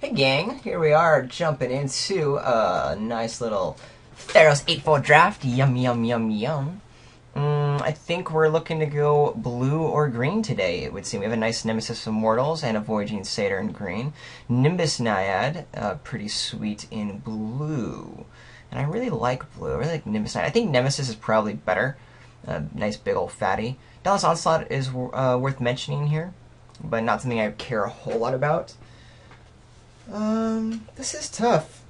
Hey gang, here we are jumping into a nice little Theros 8-4 draft. Yum, yum, yum, yum. I think we're looking to go blue or green today, it would seem. We have a nice Nemesis of Mortals and a Voyaging Satyr in green. Nimbus Naiad, pretty sweet in blue. And I really like blue. I really like Nimbus Naiad. I think Nemesis is probably better. Nice big old fatty. Dallas Onslaught is worth mentioning here, but not something I care a whole lot about. This is tough.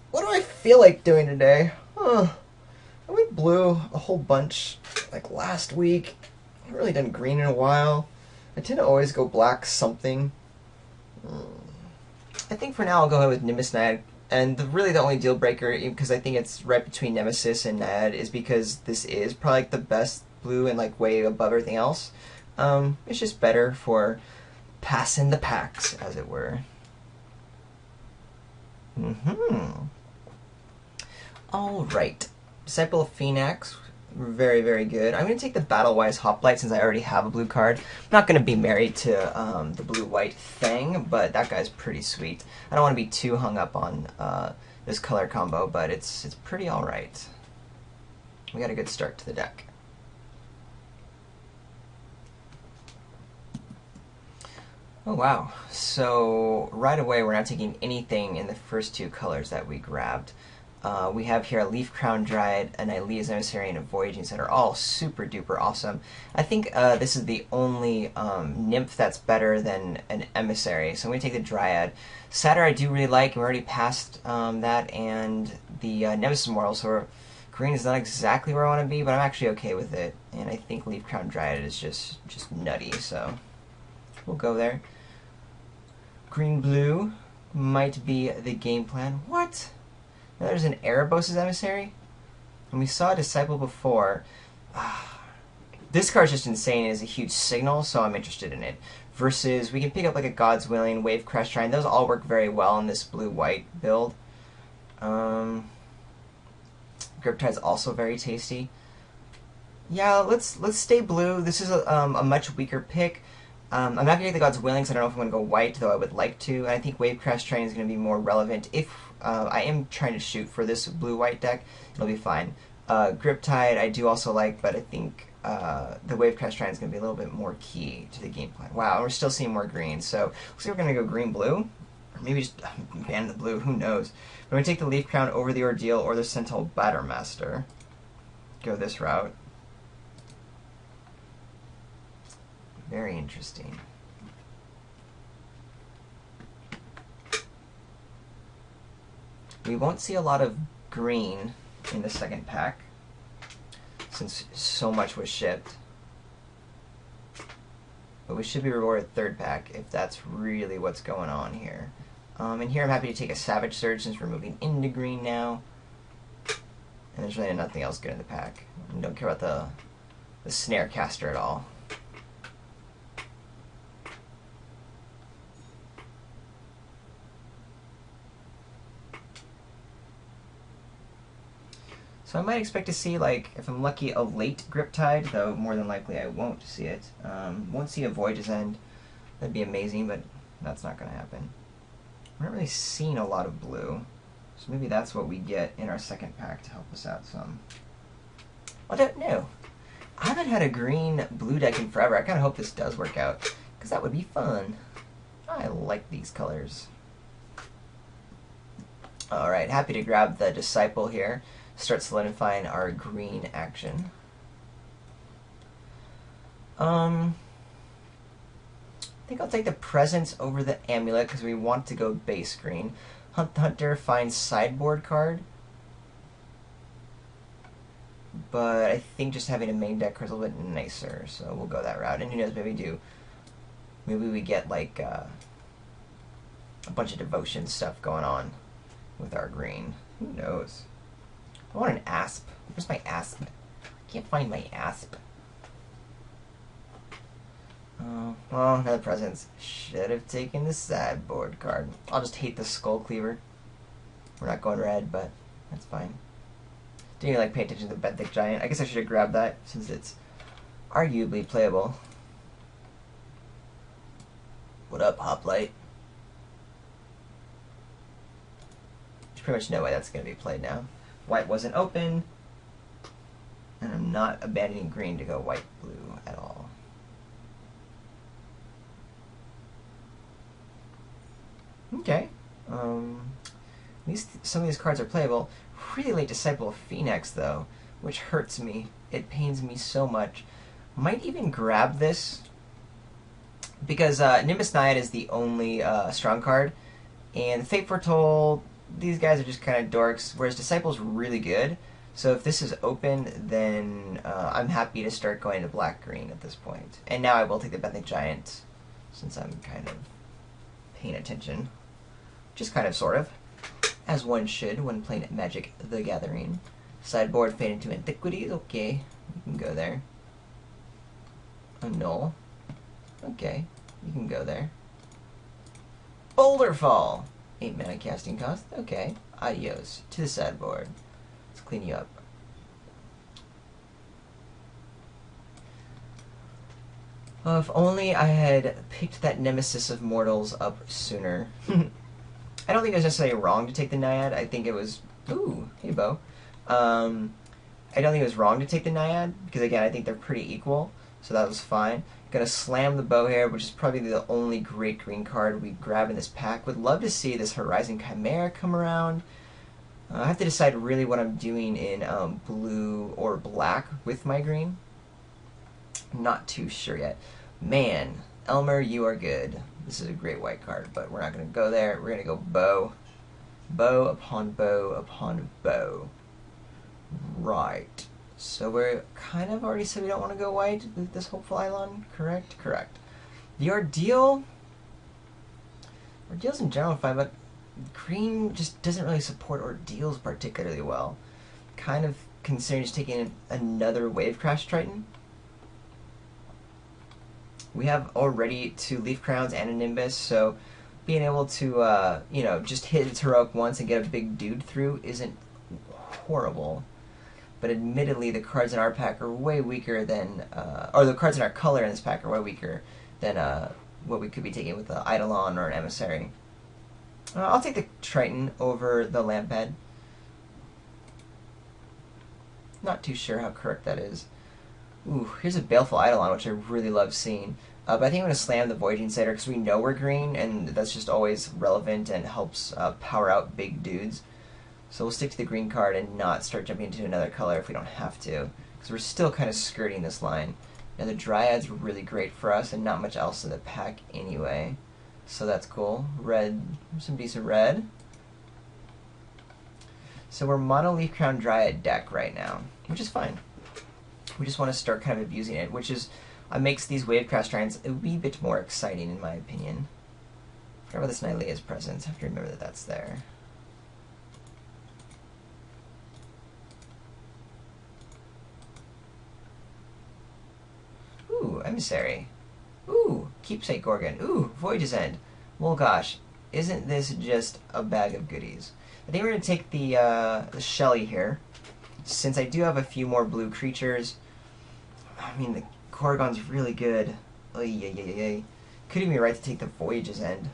What do I feel like doing today? I went blue a whole bunch, like last week. I haven't really done green in a while. I tend to always go black something. I think for now I'll go ahead with Nimbus Naiad. And really the only deal breaker, because I think it's right between Nemesis and Naiad, is because this is probably like the best blue and like way above everything else. It's just better for passing the packs, as it were. Alright. Disciple of Phoenix. Very, very good. I'm going to take the Battle-Wise Hoplite since I already have a blue card. I'm not going to be married to the blue-white thing, but that guy's pretty sweet. I don't want to be too hung up on this color combo, but it's pretty alright. We got a good start to the deck. Oh wow, so right away we're not taking anything in the first two colors that we grabbed. We have here a Leaf Crown Dryad, an Ilea's Emissary, and a Voyaging Set are all super duper awesome. I think this is the only nymph that's better than an Emissary, so I'm going to take the Dryad. Satyr I do really like, and we're already past that, and the Nemesis Immortal, so green is not exactly where I want to be, but I'm actually okay with it, and I think Leaf Crown Dryad is just nutty, so we'll go there. Green-blue might be the game plan. What? Now there's an Erebos' Emissary? And we saw a Disciple before. This card's just insane and is a huge signal, so I'm interested in it. Versus, we can pick up like a God's Willing, Wave Crash Shrine. Those all work very well in this blue-white build. Griptide's also very tasty. Yeah, let's stay blue. This is a much weaker pick. I'm not going to take the God's Willing, so I don't know if I'm going to go white, though I would like to. And I think Wave Crash Train is going to be more relevant. If I am trying to shoot for this blue-white deck, it'll be fine. Griptide I do also like, but I think the Wave Crash Train is going to be a little bit more key to the game plan. Wow, we're still seeing more green. So looks like we're going to go green-blue. Or maybe just ban the blue, who knows. But I'm going to take the Leaf Crown over the Ordeal or the Sentinel Battermaster. Go this route. Very interesting. We won't see a lot of green in the second pack, since so much was shipped. But we should be rewarded third pack, if that's really what's going on here. And here I'm happy to take a Savage Surge, since we're moving into green now. And there's really nothing else good in the pack. I don't care about the Snare Caster at all. So I might expect to see, like, if I'm lucky, a late Griptide, though more than likely I won't see it. Won't see a Voyage's End. That'd be amazing, but that's not going to happen. We're not really seeing a lot of blue, so maybe that's what we get in our second pack to help us out some. I don't know. I haven't had a green-blue deck in forever. I kind of hope this does work out, because that would be fun. I like these colors. Alright, happy to grab the Disciple here. Start solidifying our green action. I think I'll take the Presence over the Amulet because we want to go base green. Hunt the Hunter finds sideboard card. But I think just having a main deck is a little bit nicer, so we'll go that route. And who knows, maybe we get like a bunch of devotion stuff going on with our green. Who knows? I want an Asp. Where's my Asp? I can't find my Asp. Well, another Presence. Should have taken the sideboard card. I'll just hate the Skull Cleaver. We're not going red, but that's fine. Didn't even like pay attention to the Benthic Giant. I guess I should have grabbed that since it's arguably playable. What up, Hoplite? pretty much no way that's going to be played now. White wasn't open, and I'm not abandoning green to go white-blue at all. Okay. At least some of these cards are playable. Really late Disciple of Phoenix, though, which hurts me. It pains me so much. Might even grab this, because Nimbus Naiad is the only strong card, and Fate Foretold, these guys are just kind of dorks, whereas Disciple's really good. So if this is open, then I'm happy to start going to black-green at this point. And now I will take the Benthic Giant, since I'm kind of paying attention. Just kind of, sort of. As one should when playing Magic the Gathering. Sideboard, Fade into Antiquities, okay. You can go there. Annul. Okay, you can go there. Boulder Fall! 8 mana casting cost, okay. Adios. To the sideboard. Let's clean you up. If only I had picked that Nemesis of Mortals up sooner. I don't think it was necessarily wrong to take the Naiad. I think it was... Ooh, hey, Bo. I don't think it was wrong to take the Naiad, because, again, I think they're pretty equal, so that was fine. Gonna slam the Bow here, which is probably the only great green card we grab in this pack. Would love to see this Horizon Chimera come around. I have to decide really what I'm doing in blue or black with my green. Not too sure yet. Man, Elmer, you are good. This is a great white card, but we're not going to go there. We're going to go bow. Bow upon bow upon bow. Right. So we're kind of already said we don't want to go white with this Hopeful Eidolon, correct? Correct. The Ordeal... Ordeal's in general fine, but green just doesn't really support Ordeals particularly well. Kind of considering just taking another Wave Crash Triton. We have already 2 Leaf Crowns and a Nimbus, so being able to, you know, just hit its Heroic once and get a big dude through isn't horrible. But admittedly, the cards in our pack are way weaker than, or the cards in our color in this pack are way weaker than what we could be taking with an Eidolon or an Emissary. I'll take the Triton over the Lampad. Not too sure how correct that is. Ooh, here's a Baleful Eidolon, which I really love seeing. But I think I'm going to slam the Voyaging Satyr because we know we're green, and that's just always relevant and helps power out big dudes. So we'll stick to the green card and not start jumping into another color if we don't have to, because we're still kind of skirting this line. Now the Dryad's really great for us, and not much else in the pack anyway. So that's cool. Red, some decent red. So we're Mono Leaf Crown Dryad deck right now, which is fine. We just want to start kind of abusing it, which is makes these Wave Crash Trions a wee bit more exciting, in my opinion. I forgot about this Nylea's presence. I have to remember that that's there. Ooh, Emissary. Ooh, Keepsake Gorgon. Ooh, Voyage's End. Well, gosh, isn't this just a bag of goodies? I think we're going to take the Shelly here, since I do have a few more blue creatures. I mean, the Corrigan's really good. Oy, yay, yay, yay. Could even be right to take the Voyage's End.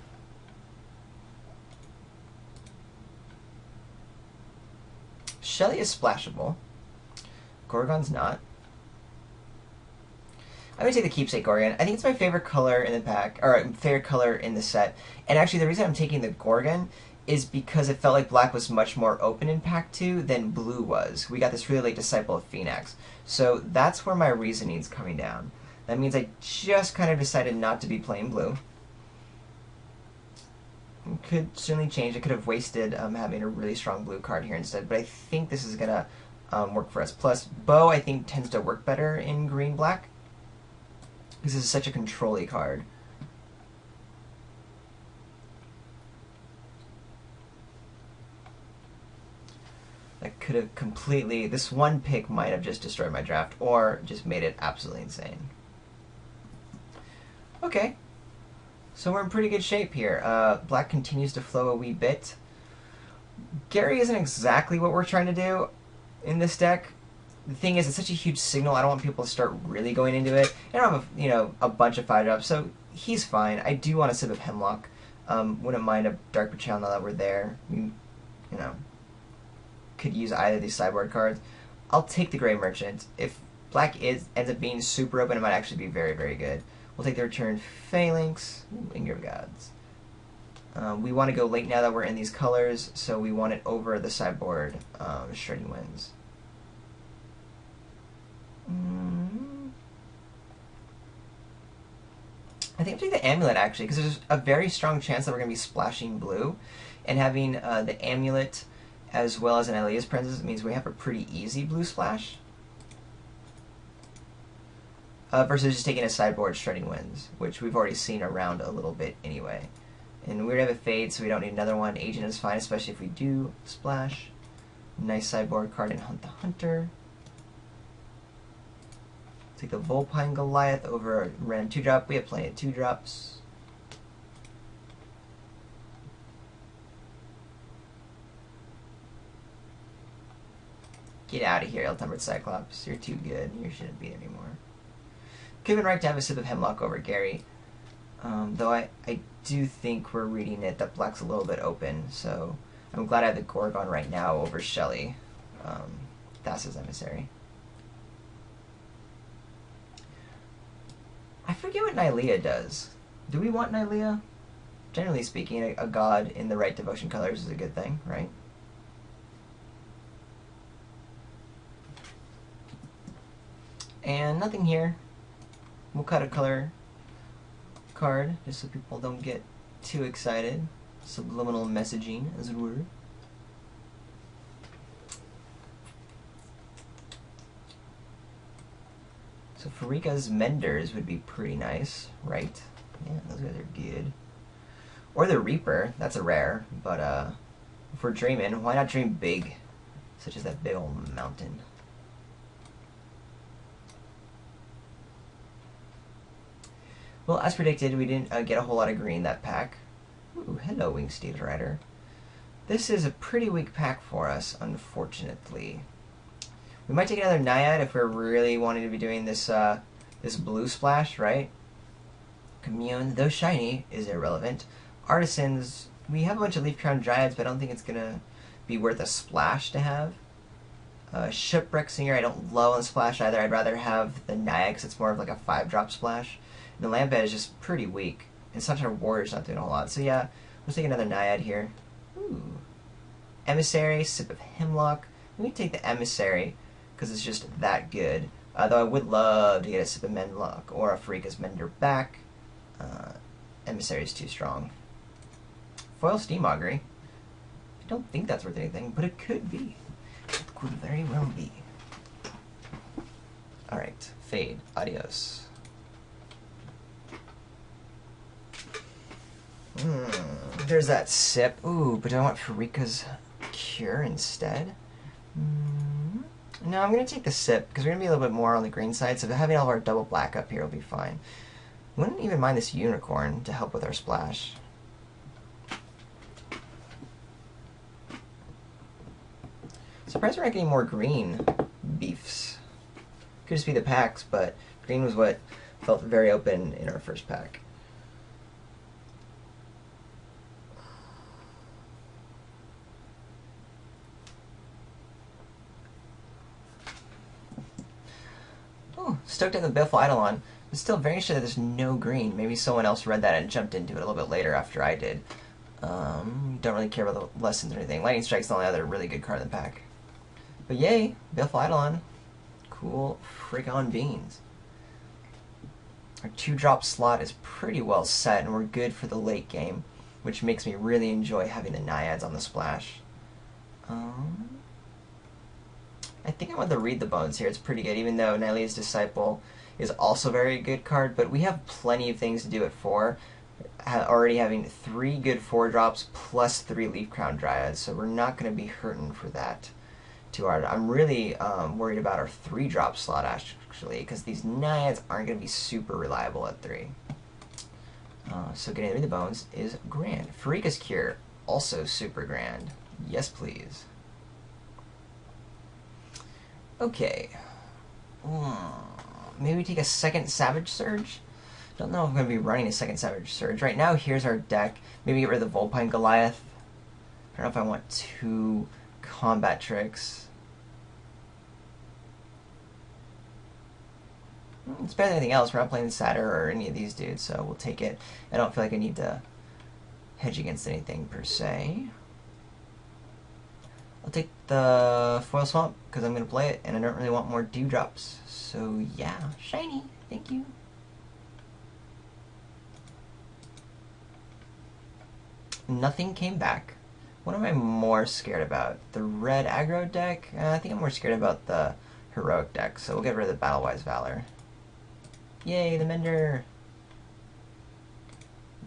Shelly is splashable. Gorgon's not. I'm going to take the Keepsake Gorgon. I think it's my favorite color in the pack, or favorite color in the set. And actually, the reason I'm taking the Gorgon is because it felt like black was much more open in pack 2 than blue was. We got this really late Disciple of Phoenix. So that's where my reasoning's coming down. That means I just kind of decided not to be playing blue. It could certainly change. I could have wasted having a really strong blue card here instead, but I think this is going to work for us. Plus, Bow, I think, tends to work better in green-black, because this is such a control-y card. That could have completely... This one pick might have just destroyed my draft, or just made it absolutely insane. Okay. So we're in pretty good shape here. Black continues to flow a wee bit. Gary isn't exactly what we're trying to do in this deck. The thing is, it's such a huge signal, I don't want people to start really going into it. I don't have, a bunch of 5-drops, so he's fine. I do want a sip of Hemlock. Wouldn't mind a Dark Betrayal now that we're there. you know, could use either of these sideboard cards. I'll take the Gray Merchant. If black ends up being super open, it might actually be very, very good. We'll take the return Phalanx. Ooh, Anger of Gods. We want to go late now that we're in these colors, so we want it over the sideboard Shredding Winds. I think I'll take the Amulet, actually, because there's a very strong chance that we're going to be splashing blue, and having the Amulet as well as an Elia's Presence means we have a pretty easy blue splash. Versus just taking a sideboard Shredding Winds, which we've already seen around a little bit anyway. And we already have a Fade, so we don't need another one. Agent is fine, especially if we do splash. Nice sideboard card in Hunt the Hunter. Take the Vulpine Goliath over a random 2-drop. We have plenty of 2-drops. Get out of here, Ill-Tempered Cyclops. You're too good. You shouldn't be there anymore. Could have been right to have a sip of Hemlock over Gary. Though I do think we're reading it that black's a little bit open, so I'm glad I have the Gorgon right now over Shelly. Thassa's Emissary. I forget what Nylea does. Do we want Nylea? Generally speaking, a god in the right devotion colors is a good thing, right? And nothing here. We'll cut a color card just so people don't get too excited. Subliminal messaging, as it were. So Farika's Menders would be pretty nice, right? Yeah, those guys are good. Or the Reaper, that's a rare, but if we're dreaming, why not dream big? Such as that big old mountain. Well, as predicted, we didn't get a whole lot of green that pack. Ooh, hello, Winged Steed Rider. This is a pretty weak pack for us, unfortunately. We might take another Naiad if we're really wanting to be doing this this blue splash, right? Commune, though shiny, is irrelevant. Artisans, we have a bunch of Leaf Crown Dryads, but I don't think it's going to be worth a splash to have. Shipwreck Singer, I don't love on the splash either. I'd rather have the Naiad because it's more of like a 5-drop splash. The Lampad is just pretty weak. And Sunshine Warrior's not doing a whole lot. So yeah, let's take another Naiad here. Ooh. Emissary, Sip of Hemlock. Let me take the Emissary because it's just that good. Though I would love to get a Sip of Hemlock or a Farika's Mender back. Emissary is too strong. Foil Steam Augury. I don't think that's worth anything, but it could be. It could very well be. Alright, Fade. Adios. There's that Sip. Ooh, but do I want Farika's Cure instead? No, I'm going to take the Sip, because we're going to be a little bit more on the green side, so having all of our double black up here will be fine. Wouldn't even mind this Unicorn to help with our splash. Surprised we're not getting more green beefs. Could just be the packs, but green was what felt very open in our first pack. Oh, stoked at the Baleful Eidolon. I'm still very sure that there's no green. Maybe someone else read that and jumped into it a little bit later after I did. Don't really care about the lessons or anything. Lightning Strike's the only other really good card in the pack. But yay, Baleful Eidolon. Cool frick on beans. Our 2-drop slot is pretty well set, and we're good for the late game, which makes me really enjoy having the Naiads on the splash. I think I want to Read the Bones here. It's pretty good, even though Nylea's Disciple is also a very good card, but we have plenty of things to do it for. Already having 3 good 4-drops plus 3 Leaf Crown Dryads, so we're not going to be hurting for that too hard. I'm really worried about our 3-drop slot, actually, because these Naiads aren't going to be super reliable at 3. So getting Read the Bones is grand. Farika's Cure, also super grand. Yes, please. Okay. Maybe we take a second Savage Surge? Don't know if I'm going to be running a second Savage Surge. Right now, here's our deck. Maybe get rid of the Vulpine Goliath. I don't know if I want 2 combat tricks. It's better than anything else. We're not playing Satyr or any of these dudes, so we'll take it. I don't feel like I need to hedge against anything per se. I'll take the Foil Swamp because I'm going to play it, and I don't really want more Dewdrops. So yeah, shiny. Thank you. Nothing came back. What am I more scared about? The red aggro deck? I think I'm more scared about the heroic deck, so we'll get rid of the Battle-Wise Valor. Yay, the Mender!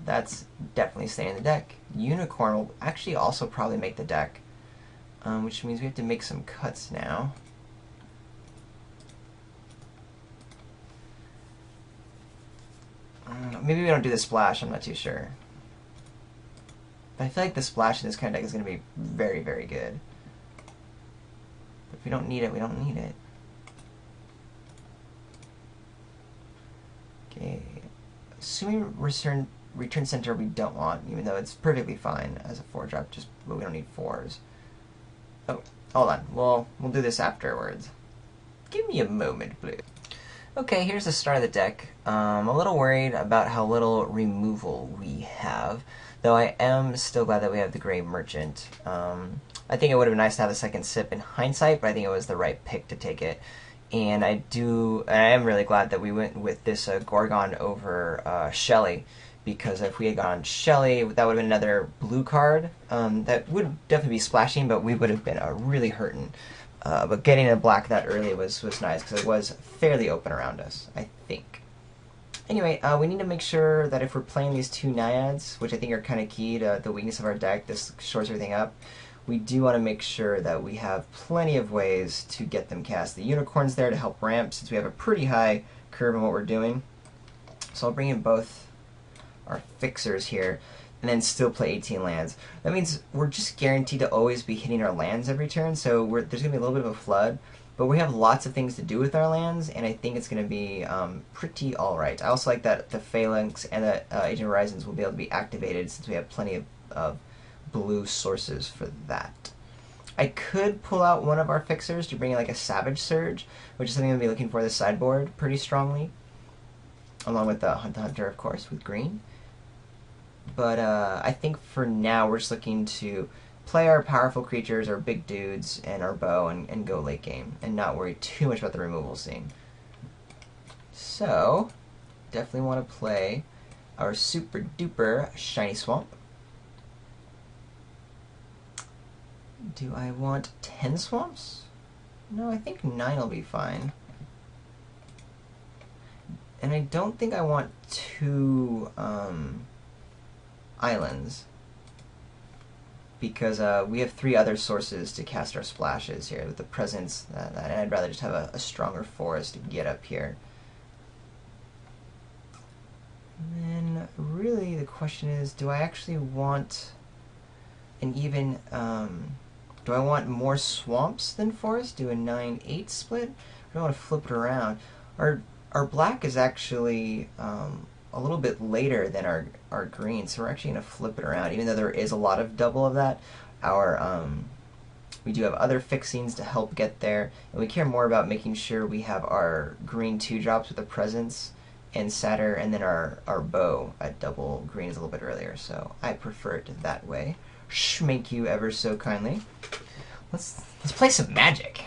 That's definitely staying in the deck. Unicorn will actually also probably make the deck, which means we have to make some cuts now. Maybe we don't do the splash, I'm not too sure. But I feel like the splash in this kind of deck is going to be very, very good. But if we don't need it, we don't need it. Okay. Assuming return center we don't want, even though it's perfectly fine as a 4-drop, but we don't need 4s. Oh, hold on. We'll do this afterwards. Give me a moment, please. Okay, here's the start of the deck. I'm a little worried about how little removal we have, though I am still glad that we have the Gray Merchant. I think it would have been nice to have a second sip in hindsight, but I think it was the right pick to take it. And I am really glad that we went with this Gorgon over Shelly, because if we had gone Shelly, that would have been another blue card that would definitely be splashing, but we would have been really hurting. But getting a black that early was nice, because it was fairly open around us, I think. Anyway, we need to make sure that if we're playing these 2 Naiads, which I think are kind of key to the weakness of our deck, this shorts everything up, we do want to make sure that we have plenty of ways to get them cast. The Unicorn's there to help ramp, since we have a pretty high curve in what we're doing. So I'll bring in both our fixers here, and then still play 18 lands. That means we're just guaranteed to always be hitting our lands every turn, so there's going to be a little bit of a flood, but we have lots of things to do with our lands, and I think it's going to be pretty alright. I also like that the Phalanx and the Agent Horizons will be able to be activated, since we have plenty of blue sources for that. I could pull out one of our fixers to bring in like a Savage Surge, which is something I'm going to be looking for this sideboard pretty strongly, along with the Hunter, of course, with green. But I think for now we're just looking to play our powerful creatures, our big dudes, and our bow, and go late game, and not worry too much about the removal scene. So, definitely want to play our super duper shiny swamp. Do I want 10 swamps? No, I think 9 will be fine. And I don't think I want 2 islands, because we have 3 other sources to cast our splashes here with the presence, and I'd rather just have a stronger forest to get up here. And then really the question is, do I actually want an even, do I want more swamps than forest? Do a 9-8 split? I don't want to flip it around. Our black is actually a little bit later than our green, so we're actually going to flip it around. Even though there is a lot of double of that, we do have other fixings to help get there, and we care more about making sure we have our green 2-drops with the presence and Satyr, and then our bow at double green is a little bit earlier, so I prefer it that way. Thank you ever so kindly. Let's play some Magic.